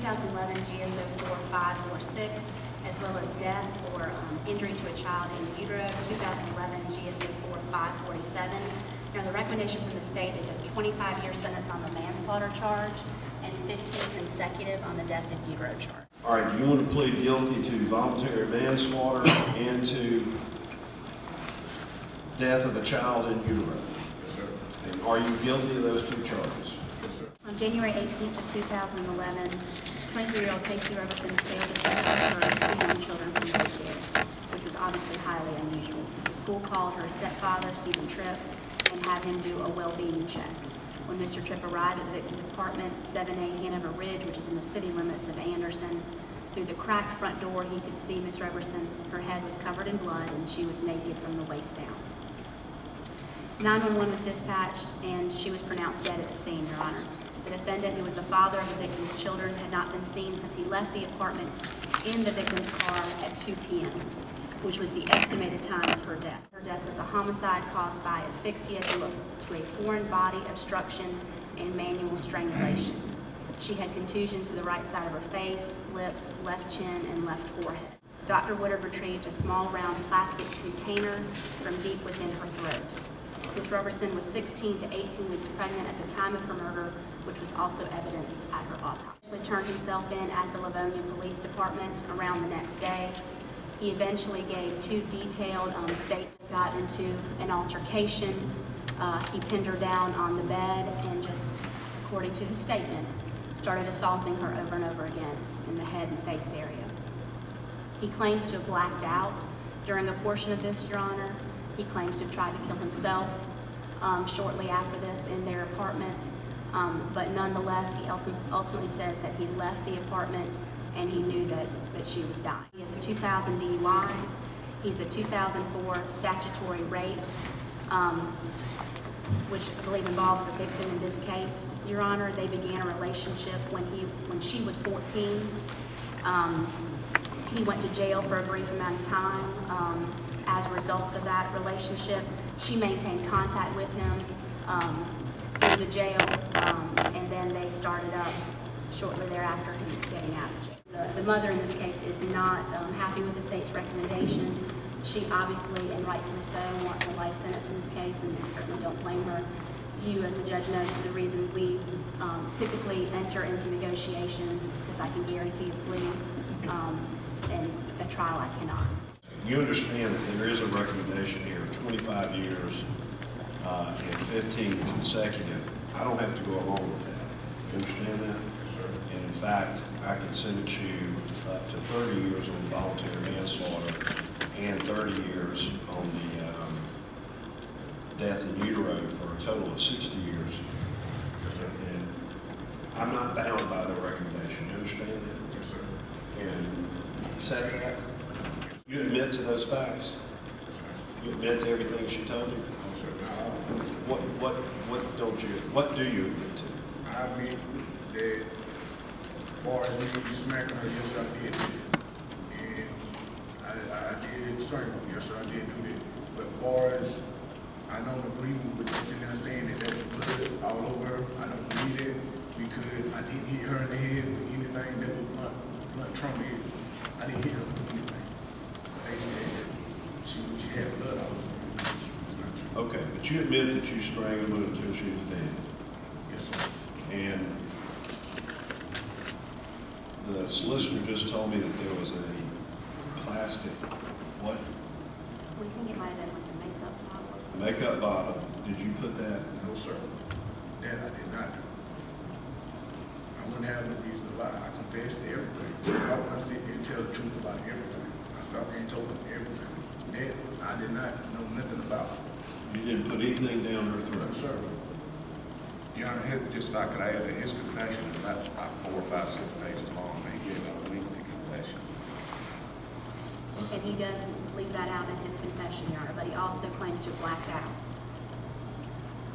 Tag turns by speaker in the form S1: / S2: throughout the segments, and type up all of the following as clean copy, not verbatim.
S1: 2011 GSO 4546, as well as death or injury to a child in utero, 2011 GSO 4547. Now, the recommendation from the state is a 25-year sentence on the manslaughter charge and 15 consecutive on the death in utero charge.
S2: All right, do you want to plead guilty to voluntary manslaughter and to death of a child in utero?
S3: Yes, sir.
S2: And are you guilty of those two charges?
S3: Yes, sir.
S1: On January 18th of 2011, 23-year-old Casey Roberson failed to pick up her two young children from daycare, which was obviously highly unusual. The school called her stepfather, Stephen Tripp, and had him do a well-being check. When Mr. Tripp arrived at the victim's apartment, 7A Hanover Ridge, which is in the city limits of Anderson, through the cracked front door, he could see Miss Roberson. Her head was covered in blood, and she was naked from the waist down. 911 was dispatched, and she was pronounced dead at the scene, Your Honor. The defendant, who was the father of the victim's children, had not been seen since he left the apartment in the victim's car at 2 p.m., which was the estimated time of her death. Her death was a homicide caused by asphyxia due to a foreign body obstruction and manual strangulation. She had contusions to the right side of her face, lips, left chin, and left forehead. Dr. Woodard retrieved a small round plastic container from deep within her throat. Ms. Roberson was 16 to 18 weeks pregnant at the time of her murder, which was also evidenced at her autopsy. He turned himself in at the Livonia Police Department around the next day. He eventually gave two detailed statements. Got into an altercation. He pinned her down on the bed and just, according to his statement, started assaulting her over and over again in the head and face area. He claims to have blacked out during a portion of this, Your Honor. He claims to have tried to kill himself shortly after this in their apartment, but nonetheless, he ultimately says that he left the apartment and he knew that she was dying. He has a 2000 DUI. He's a 2004 statutory rape, which I believe involves the victim in this case, Your Honor. They began a relationship when she was 14. He went to jail for a brief amount of time. As a result of that relationship, she maintained contact with him through the jail, and then they started up shortly thereafter he was getting out of jail. The mother in this case is not happy with the state's recommendation. She obviously, and rightfully so, wants a life sentence in this case, and I certainly don't blame her. You, as the judge, know the reason we typically enter into negotiations, because I can guarantee a plea, and a trial I cannot.
S2: You understand that there is a recommendation here of 25 years and 15 consecutive. I don't have to go along with that. You understand that?
S3: Yes, sir.
S2: And in fact, I can sentence you up to 30 years on voluntary manslaughter and 30 years on the death in utero for a total of 60 years.
S3: Yes, sir.
S2: And I'm not bound by the recommendation. You understand that?
S3: Yes, sir.
S2: And you accept that? You admit to those facts? You admit to everything she told you?
S3: No, sir. No,
S2: What do you admit to?
S3: I admit that as far as me smacking her, yes, I did. And I did strangle her, yes, sir, I did do that. But as far as I don't agree with you sitting there saying that there was blood all over her, I don't believe that because I didn't hit her in the head with anything that was blunt trauma. I didn't hit her with anything. They said that she had blood all over her. It's not true.
S2: Okay, but you admit that you strangled her until she was dead.
S3: Yes, sir.
S2: And the solicitor just told me that there was a plastic, what?
S1: We think it might have been like a makeup bottle or something.
S2: Makeup bottle. Did you put that?
S3: No, sir. That I did not do. I wouldn't have no reason to lie. I confessed to everything. So I want to sit here and tell the truth about everything. I said I ain't told them everything. That I did not know nothing about.
S2: You didn't put anything down her
S3: No,
S2: throat?
S3: sir.
S4: Your Honor, just like I add that his confession is about 4 or 5, 6 pages long. He gave a lengthy confession.
S1: And he does leave that out in his confession, Your Honor, but he also claims to have blacked out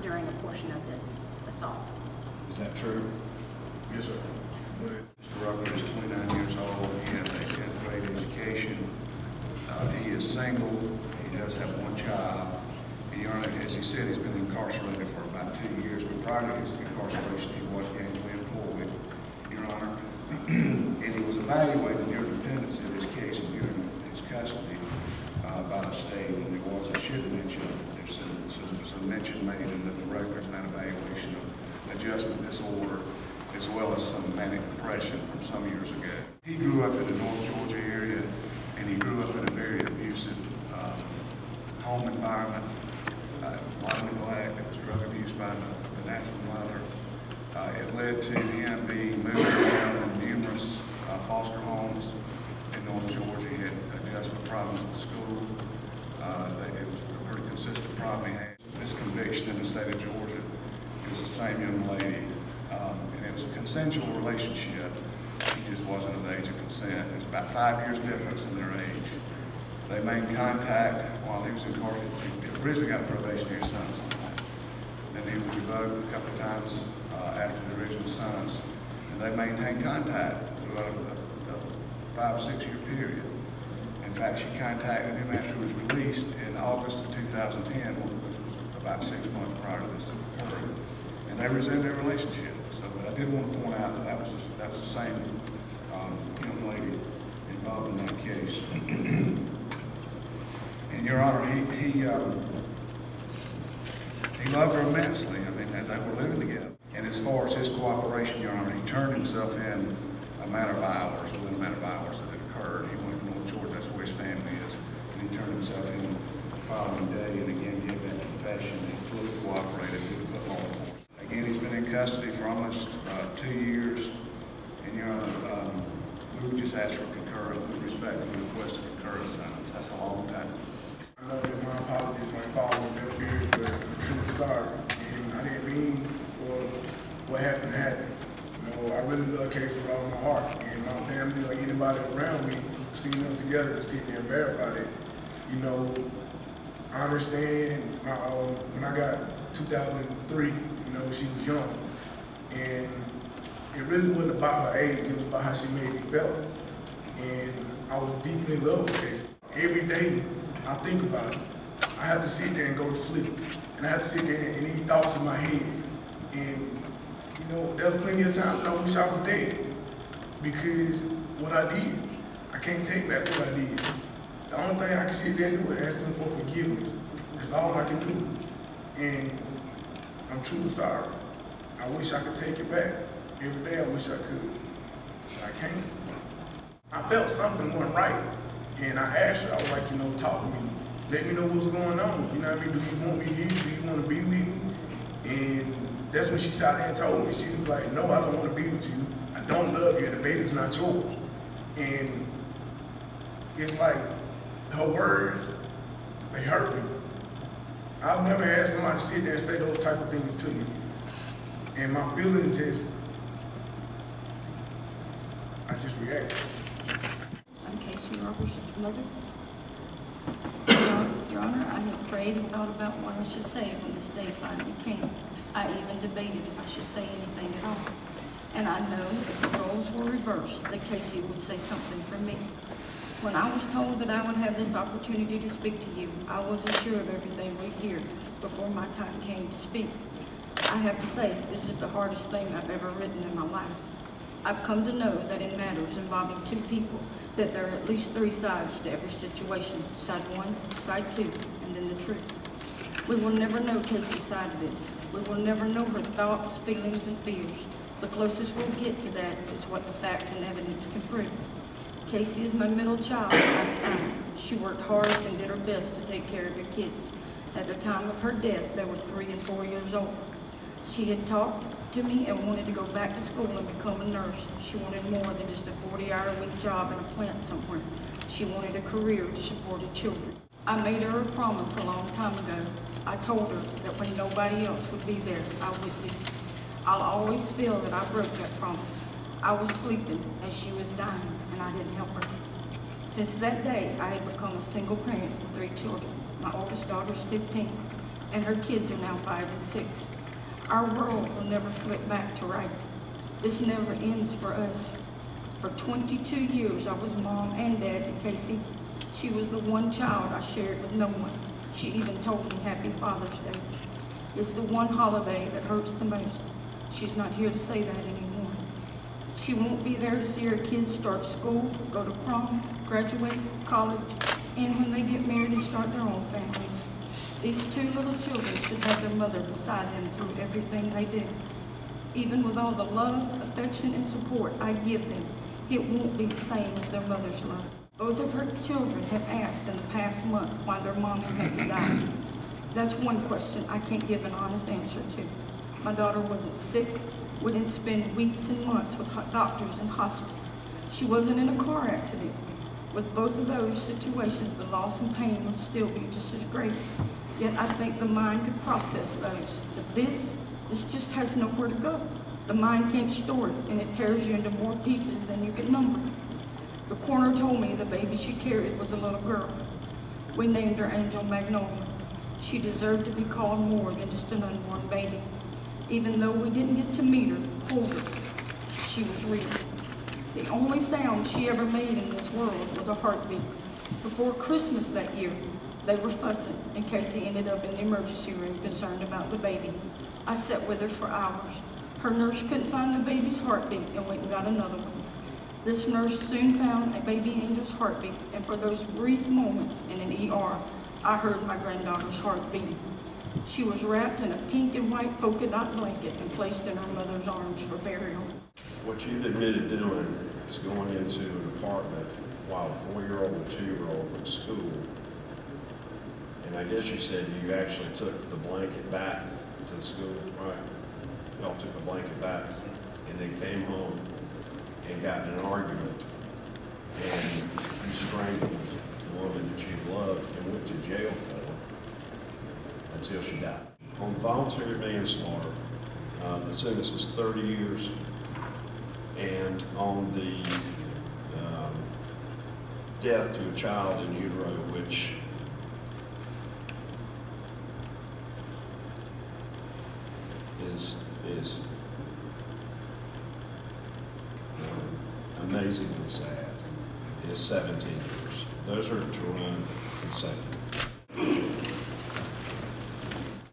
S1: during a portion of this assault.
S2: Is that true?
S3: Yes, sir. But
S4: Mr. Rucker is 29 years old. He has a 10th grade education. He is single. He does have one child. And Your Honor, as he said, he's been incarcerated for about 2 years. But prior to his incarceration, he was gainfully employed. Your Honor, And he was evaluated during the pendency of this case and during his custody by the state. And there was, I should mention, there's some mention made in those records and that evaluation of adjustment disorder, as well as some manic depression from some years ago. He grew up in the North Georgia area, and he grew up in a very abusive home environment. A lot of neglect. There was drug abuse by the natural mother. It led to him being moved around in numerous foster homes in North Georgia. He had adjustment problems in school. It was a pretty consistent problem he had. This conviction in the state of Georgia, it was the same young lady, and it was a consensual relationship. She just wasn't of the age of consent. There's about 5 years difference in their age. They made contact while he was incarcerated. He originally got a probationary sentence on that. Then he was revoked a couple of times after the original sentence. And they maintained contact throughout a 5 or 6 year period. In fact, she contacted him after he was released in August of 2010, which was about 6 months prior to this occurring. And they resumed their relationship. So I did want to point out that that was the same young lady involved in that case. And Your Honor, he loved her immensely. I mean, they were living together. And as far as his cooperation, Your Honor, he turned himself in a matter of hours, within a matter of hours that it occurred. He went to North Georgia, that's where his family is, and he turned himself in the following day and again gave that confession. He fully cooperated with the law enforcement. Again, he's been in custody for almost 2 years. And Your Honor, we would just ask for concurrence, with respect to the request to concur the sentence. That's a long time.
S3: I know that my apologies might fall on their period, but I'm truly sorry. And I didn't mean for what happened to happen. You know, I really love Casey with all my heart. And my family or anybody around me seeing us together to sit there and verify it. You know, I understand when I got 2003, you know, she was young. And it really wasn't about her age, it was about how she made me feel. And I was deeply in love with Casey. Every day, I think about it. I have to sit there and go to sleep. And I have to sit there and these thoughts in my head. And, you know, there's plenty of times that I wish I was dead. Because what I did, I can't take back what I did. The only thing I can sit there and do is ask them for forgiveness. That's all I can do. And I'm truly sorry. I wish I could take it back. Every day I wish I could. But I can't. I felt something wasn't right. And I asked her, I was like, you know, talk to me. Let me know what's going on. You know what I mean? Do you want me here? Do you want to be with me? And that's when she sat there and told me. She was like, no, I don't want to be with you. I don't love you, and the baby's not yours. And it's like, her words, they hurt me. I've never had somebody sit there and say those type of things to me. And my feelings just, I just reacted.
S5: I'm Casey Roberts' mother. Your Honor, I have prayed and thought about what I should say when this day finally came. I even debated if I should say anything at all. And I know if the roles were reversed, that Casey would say something for me. When I was told that I would have this opportunity to speak to you, I wasn't sure of everything we'd hear before my time came to speak. I have to say, this is the hardest thing I've ever written in my life. I've come to know that in matters involving two people, that there are at least 3 sides to every situation. Side 1, side 2, and then the truth. We will never know Casey's side of this. We will never know her thoughts, feelings, and fears. The closest we'll get to that is what the facts and evidence can prove. Casey is my middle child. She worked hard and did her best to take care of her kids. At the time of her death, they were 3 and 4 years old. She had talked to me and wanted to go back to school and become a nurse. She wanted more than just a 40-hour-a-week job in a plant somewhere. She wanted a career to support her children. I made her a promise a long time ago. I told her that when nobody else would be there, I would be. I'll always feel that I broke that promise. I was sleeping as she was dying, and I didn't help her. Since that day, I had become a single parent with 3 children. My oldest daughter's 15, and her kids are now 5 and 6. Our world will never flip back to right. This never ends for us. For 22 years, I was mom and dad to Casey. She was the one child I shared with no one. She even told me Happy Father's Day. It's the one holiday that hurts the most. She's not here to say that anymore. She won't be there to see her kids start school, go to prom, graduate, college, and when they get married and start their own families. These two little children should have their mother beside them through everything they do. Even with all the love, affection, and support I give them, it won't be the same as their mother's love. Both of her children have asked in the past month why their mommy had to die. That's one question I can't give an honest answer to. My daughter wasn't sick. We didn't spend weeks and months with doctors and hospice. She wasn't in a car accident. With both of those situations, the loss and pain would still be just as great. Yet I think the mind could process those. But this just has nowhere to go. The mind can't store it, and it tears you into more pieces than you can number. The coroner told me the baby she carried was a little girl. We named her Angel Magnolia. She deserved to be called more than just an unborn baby. Even though we didn't get to meet her, hold her, she was real. The only sound she ever made in this world was a heartbeat. Before Christmas that year, they were fussing, and Casey ended up in the emergency room concerned about the baby. I sat with her for hours. Her nurse couldn't find the baby's heartbeat and went and got another one. This nurse soon found a baby Angel's heartbeat, and for those brief moments in an ER, I heard my granddaughter's heart beating. She was wrapped in a pink and white polka dot blanket and placed in her mother's arms for burial.
S2: What you've admitted doing is going into an apartment while a 4-year-old and 2-year-old were at school. And I guess you said you actually took the blanket back to the school, right? Y'all took the blanket back and then came home and got in an argument. And you strangled the woman that you loved and went to jail for it until she died. On voluntary manslaughter, the sentence was 30 years. And on the death to a child in utero, which is amazingly sad, is 17 years. Those are to run consecutive.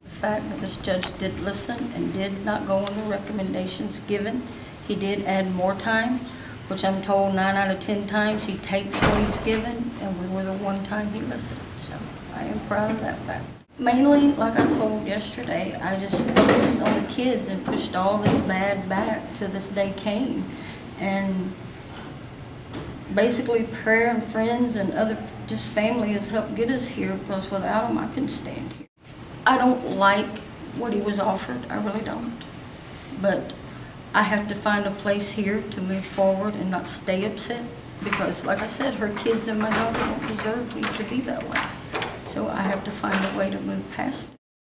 S5: The fact that this judge did listen and did not go on the recommendations given, he did add more time, which I'm told 9 out of 10 times he takes what he's given, and we were the one time he listened. So I am proud of that fact. Mainly, like I told yesterday, I just focused on the kids and pushed all this bad back till this day came. And basically prayer and friends and other just family has helped get us here, because without them I couldn't stand here. I don't like what he was offered, I really don't. But I have to find a place here to move forward and not stay upset, because like I said, her kids and my daughter don't deserve me to be that way. So I have to find a way to move past it.